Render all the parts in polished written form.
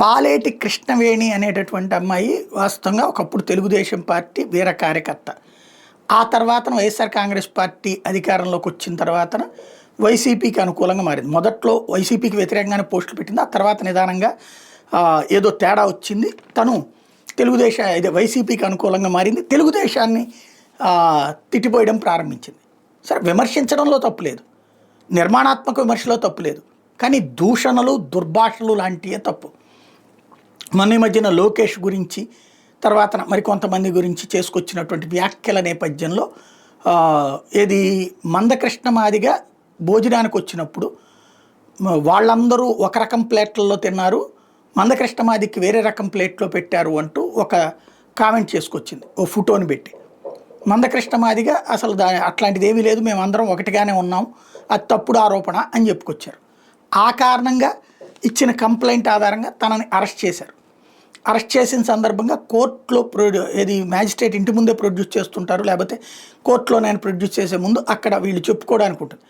పాలేటి కృష్ణవేణి అనేటటువంటి అమ్మాయి వాస్తవంగా ఒకప్పుడు తెలుగుదేశం పార్టీ వీర కార్యకర్త. ఆ తర్వాత వైఎస్ఆర్ కాంగ్రెస్ పార్టీ అధికారంలోకి వచ్చిన తర్వాత వైసీపీకి అనుకూలంగా మారింది. మొదట్లో వైసీపీకి వ్యతిరేకంగానే పోస్టులు పెట్టింది. ఆ తర్వాత నిదానంగా ఏదో తేడా వచ్చింది. తను వైసీపీకి అనుకూలంగా మారింది. తెలుగుదేశాన్ని తిట్టిపోయడం ప్రారంభించింది. సరే, విమర్శించడంలో తప్పులేదు, నిర్మాణాత్మక విమర్శలో తప్పులేదు, కానీ దూషణలు దుర్భాషలు లాంటివే తప్పు. మొన్న ఈ మధ్యన లోకేష్ గురించి తర్వాత మరికొంతమంది గురించి చేసుకొచ్చినటువంటి వ్యాఖ్యల నేపథ్యంలో ఏది మందకృష్ణ మాదిగా భోజనానికి వచ్చినప్పుడు వాళ్ళందరూ ఒక రకం ప్లేట్లలో తిన్నారు, మందకృష్ణ మాదికి వేరే రకం ప్లేట్లో పెట్టారు అంటూ ఒక కామెంట్ చేసుకొచ్చింది, ఓ ఫోటోని పెట్టి. మందకృష్ణ మాదిగా అసలు అట్లాంటిది ఏమీ లేదు, మేమందరం ఒకటిగానే ఉన్నాం, అది తప్పుడు ఆరోపణ అని చెప్పుకొచ్చారు. ఆ కారణంగా ఇచ్చిన కంప్లైంట్ ఆధారంగా తనని అరెస్ట్ చేశారు. అరెస్ట్ చేసిన సందర్భంగా కోర్టులో మ్యాజిస్ట్రేట్ ఇంటి ముందే ప్రొడ్యూస్ చేస్తుంటారు, లేకపోతే కోర్టులో నేను ప్రొడ్యూస్ చేసే ముందు అక్కడ వీళ్ళు చెప్పుకోవడానికి ఉంటుంది.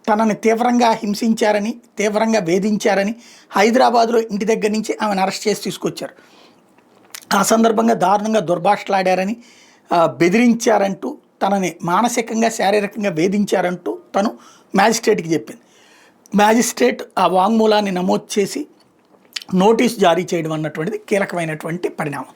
తనని తీవ్రంగా హింసించారని, తీవ్రంగా వేధించారని హైదరాబాద్లో ఇంటి దగ్గర నుంచి ఆమెను అరెస్ట్ చేసి తీసుకొచ్చారు. ఆ సందర్భంగా దారుణంగా దుర్భాషలాడారని, బెదిరించారంటూ, తనని మానసికంగా శారీరకంగా వేధించారంటూ తను మ్యాజిస్ట్రేట్కి చెప్పింది. మ్యాజిస్ట్రేట్ ఆ వాంగ్మూలాన్ని నమోదు చేసి నోటీస్ జారీ చేయడం అన్నటువంటిది కీలకమైనటువంటి పరిణామం.